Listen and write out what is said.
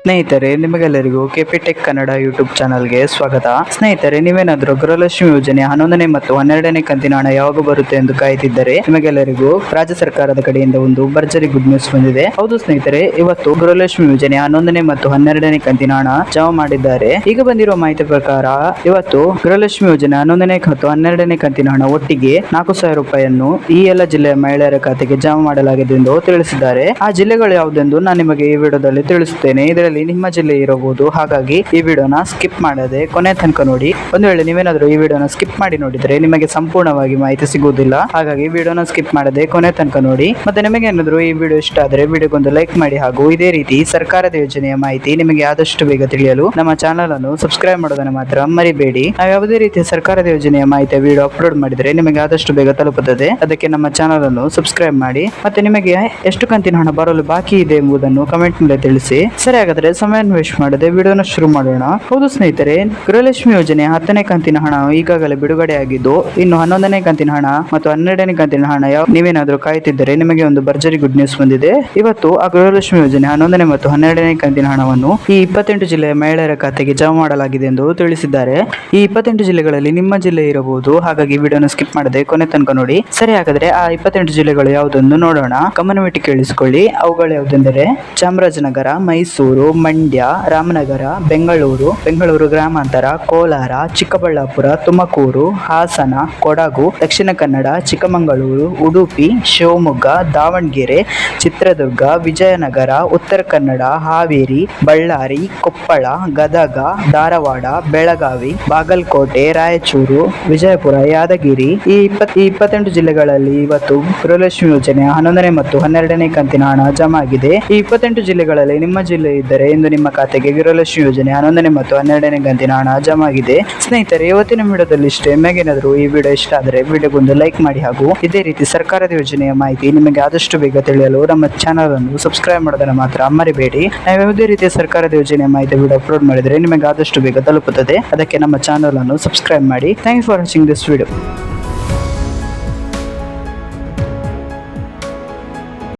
ಸ್ನೇಹಿತರೆ, ನಿಮಗೆಲ್ಲರಿಗೂ ಕೆಪಿಟೆಕ್ ಕನ್ನಡ ಯೂಟ್ಯೂಬ್ ಚಾನಲ್ಗೆ ಸ್ವಾಗತ. ಸ್ನೇಹಿತರೆ, ನೀವೇನಾದರೂ ಗೃಹಲಕ್ಷ್ಮಿ ಯೋಜನೆ 11ನೇ ಮತ್ತು 12ನೇ ಕಂತಿನ ಹಣ ಯಾವಾಗ ಬರುತ್ತೆ ಎಂದು ಕಾಯ್ತಿದ್ದರೆ ನಿಮಗೆಲ್ಲರಿಗೂ ರಾಜ್ಯ ಸರ್ಕಾರದ ಕಡೆಯಿಂದ ಒಂದು ಭರ್ಜರಿ ಗುಡ್ ನ್ಯೂಸ್ ಬಂದಿದೆ. ಹೌದು ಸ್ನೇಹಿತರೆ, ಇವತ್ತು ಗೃಹಲಕ್ಷ್ಮಿ ಯೋಜನೆ 11ನೇ ಮತ್ತು 12ನೇ ಕಂತಿನ ಹಣ ಜಮಾ ಮಾಡಿದ್ದಾರೆ. ಈಗ ಬಂದಿರುವ ಮಾಹಿತಿ ಪ್ರಕಾರ ಇವತ್ತು ಗೃಹಲಕ್ಷ್ಮಿ ಯೋಜನೆ 11ನೇ ಮತ್ತು 12ನೇ ಕಂತಿನ ಹಣ ಒಟ್ಟಿಗೆ 4,000 ರೂಪಾಯಿಯನ್ನು ಈ ಎಲ್ಲ ಜಿಲ್ಲೆಯ ಮಹಿಳೆಯರ ಖಾತೆಗೆ ಜಮಾ ಮಾಡಲಾಗಿದೆ ಎಂದು ತಿಳಿಸಿದ್ದಾರೆ. ಆ ಜಿಲ್ಲೆಗಳು ಯಾವುದೆಂದು ನಾನು ನಿಮಗೆ ಈ ವಿಡಿಯೋದಲ್ಲಿ ತಿಳಿಸುತ್ತೇನೆ. ಇದರಲ್ಲಿ ನಿಮ್ಮ ಜಿಲ್ಲೆ ಇರಬಹುದು, ಹಾಗಾಗಿ ಈ ವಿಡಿಯೋನ ಸ್ಕಿಪ್ ಮಾಡದೆ ಕೊನೆ ತನಕ ನೋಡಿ. ಒಂದು ವೇಳೆ ನೀವೇನಾದರೂ ಈ ವಿಡಿಯೋನ ಸ್ಕಿಪ್ ಮಾಡಿ ನೋಡಿದ್ರೆ ನಿಮಗೆ ಸಂಪೂರ್ಣವಾಗಿ ಮಾಹಿತಿ ಸಿಗುವುದಿಲ್ಲ. ಹಾಗಾಗಿ ಈ ವಿಡಿಯೋನ ಸ್ಕಿಪ್ ಮಾಡದೆ ಕೊನೆ ತನಕ ನೋಡಿ. ಮತ್ತೆ ನಿಮಗೆ ಏನಾದರೂ ಈ ವಿಡಿಯೋ ಇಷ್ಟ ಆದರೆ ವಿಡಿಯೋಗೊಂದು ಲೈಕ್ ಮಾಡಿ, ಹಾಗೂ ಇದೇ ರೀತಿ ಸರ್ಕಾರದ ಯೋಜನೆಯ ಮಾಹಿತಿ ನಿಮಗೆ ಆದಷ್ಟು ಬೇಗ ತಿಳಿಯಲು ನಮ್ಮ ಚಾನಲ್ ಅನ್ನು ಸಬ್ಸ್ಕ್ರೈಬ್ ಮಾಡೋದನ್ನು ಮಾತ್ರ ಮರಿಬೇಡಿ. ನಾವು ಯಾವುದೇ ರೀತಿಯ ಸರ್ಕಾರದ ಯೋಜನೆಯ ಮಾಹಿತಿ ವಿಡಿಯೋ ಅಪ್ಲೋಡ್ ಮಾಡಿದ್ರೆ ನಿಮಗೆ ಆದಷ್ಟು ಬೇಗ ತಲುಪುತ್ತದೆ. ಅದಕ್ಕೆ ನಮ್ಮ ಚಾನಲ್ ಅನ್ನು ಸಬ್ಸ್ಕ್ರೈಬ್ ಮಾಡಿ. ಮತ್ತೆ ನಿಮಗೆ ಎಷ್ಟು ಕಂತಿನ ಹಣ ಬರಲು ಬಾಕಿ ಇದೆ ಎಂಬುದನ್ನು ಕಮೆಂಟ್ ನಲ್ಲಿ ತಿಳಿಸಿ. ಸರಿ, ಹಾಗಾದ್ರೆ ಸಮಯವನ್ನು ವೇಸ್ಟ್ ಮಾಡದೆ ವಿಡಿಯೋನ ಶುರು ಮಾಡೋಣ. ಹೌದು ಸ್ನೇಹಿತರೆ, ಗೃಹಲಕ್ಷ್ಮಿ ಯೋಜನೆ 10ನೇ ಕಂತಿನ ಹಣ ಈಗಾಗಲೇ ಬಿಡುಗಡೆ ಆಗಿದ್ದು, ಇನ್ನು 11ನೇ ಕಂತಿನ ಹಣ ಮತ್ತು 12ನೇ ಕಂತಿನ ಹಣ ನೀವೇನಾದರೂ ಕಾಯ್ತಿದ್ದರೆ ನಿಮಗೆ ಒಂದು ಭರ್ಜರಿ ಗುಡ್ ನ್ಯೂಸ್ ಬಂದಿದೆ. ಇವತ್ತು ಆ ಗೃಹಲಕ್ಷ್ಮಿ ಯೋಜನೆ 11ನೇ ಮತ್ತು 12ನೇ ಕಂತಿನ ಹಣವನ್ನು ಈ 28 ಜಿಲ್ಲೆಯ ಮಹಿಳೆಯರ ಖಾತೆಗೆ ಜಮಾ ಮಾಡಲಾಗಿದೆ ಎಂದು ತಿಳಿಸಿದ್ದಾರೆ. ಈ 28 ಜಿಲ್ಲೆಗಳಲ್ಲಿ ನಿಮ್ಮ ಜಿಲ್ಲೆ ಇರಬಹುದು, ಹಾಗಾಗಿ ವಿಡಿಯೋನ ಸ್ಕಿಪ್ ಮಾಡದೆ ಕೊನೆ ತನಕ ನೋಡಿ. ಸರಿ, ಹಾಗಾದ್ರೆ ಆ 28 ಜಿಲ್ಲೆಗಳು ಯಾವುದೆಂದು ನೋಡೋಣ. ಗಮನವಿಟ್ಟು ಕೇಳಿಸಿಕೊಳ್ಳಿ. ಅವುಗಳು ಯಾವುದೆಂದರೆ ಚಾಮರಾಜನಗರ, ಮೈಸೂರು, ಮಂಡ್ಯ, ರಾಮನಗರ, ಬೆಂಗಳೂರು ಗ್ರಾಮಾಂತರ, ಕೋಲಾರ, ಚಿಕ್ಕಬಳ್ಳಾಪುರ, ತುಮಕೂರು, ಹಾಸನ, ಕೊಡಗು, ದಕ್ಷಿಣ ಕನ್ನಡ, ಚಿಕ್ಕಮಗಳೂರು, ಉಡುಪಿ, ಶಿವಮೊಗ್ಗ, ದಾವಣಗೆರೆ, ಚಿತ್ರದುರ್ಗ, ವಿಜಯನಗರ, ಉತ್ತರ ಕನ್ನಡ, ಹಾವೇರಿ, ಬಳ್ಳಾರಿ, ಕೊಪ್ಪಳ, ಗದಗ, ಧಾರವಾಡ, ಬೆಳಗಾವಿ, ಬಾಗಲಕೋಟೆ, ರಾಯಚೂರು, ವಿಜಯಪುರ, ಯಾದಗಿರಿ, ಈ 28 ಜಿಲ್ಲೆಗಳಲ್ಲಿ ಇವತ್ತು ಗೃಹಲಕ್ಷ್ಮಿ ಯೋಜನೆ 11ನೇ ಮತ್ತು 12ನೇ ಕಂತಿನ ಹಣ ಜಮಾ ಆಗಿದೆ. ಈ 28 ಜಿಲ್ಲೆಗಳಲ್ಲಿ ನಿಮ್ಮ ಜಿಲ್ಲೆ ಇದ್ದರೆ ಇಂದು ನಿಮ್ಮ ಖಾತೆಗೆ ಗೃಹಲಕ್ಷ್ಮಿ ಯೋಜನೆ 11ನೇ ಮತ್ತು 12ನೇ ಕಂತಿನ ಹಣ ಜಮಾ ಆಗಿದೆ. ಸ್ನೇಹಿತರೆ, ಇವತ್ತಿನ ವಿಡಿಯೋದಲ್ಲಿ ಇಷ್ಟೇ. ನಿಮಗೇನಾದರೂ ಈ ವಿಡಿಯೋ ಇಷ್ಟ ಆದರೆ ವಿಡಿಯೋಗೊಂದು ಲೈಕ್ ಮಾಡಿ, ಹಾಗೂ ಇದೇ ರೀತಿ ಸರ್ಕಾರದ ಯೋಜನೆಯ ಮಾಹಿತಿ ನಿಮಗೆ ಆದಷ್ಟು ಬೇಗ ತಿಳಿಯಲು ನಮ್ಮ ಚಾನಲ್ ಅನ್ನು ಸಬ್ಸ್ಕ್ರೈಬ್ ಮಾಡೋದನ್ನು ಮಾತ್ರ ಮರಿಬೇಡಿ. ನಾವು ಯಾವುದೇ ರೀತಿಯ ಸರ್ಕಾರದ ಯೋಜನೆಯ ಮಾಹಿತಿ ವಿಡಿಯೋ ಅಪ್ಲೋಡ್ ಮಾಡಿದ್ರೆ ನಿಮಗೆ ಆದಷ್ಟು ಬೇಗ ತಲುಪುತ್ತದೆ. ಅದಕ್ಕೆ ನಮ್ಮ ಚಾನಲ್ ಅನ್ನು ಸಬ್ಸ್ಕ್ರೈಬ್ ಮಾಡಿ. Thanks for watching this video.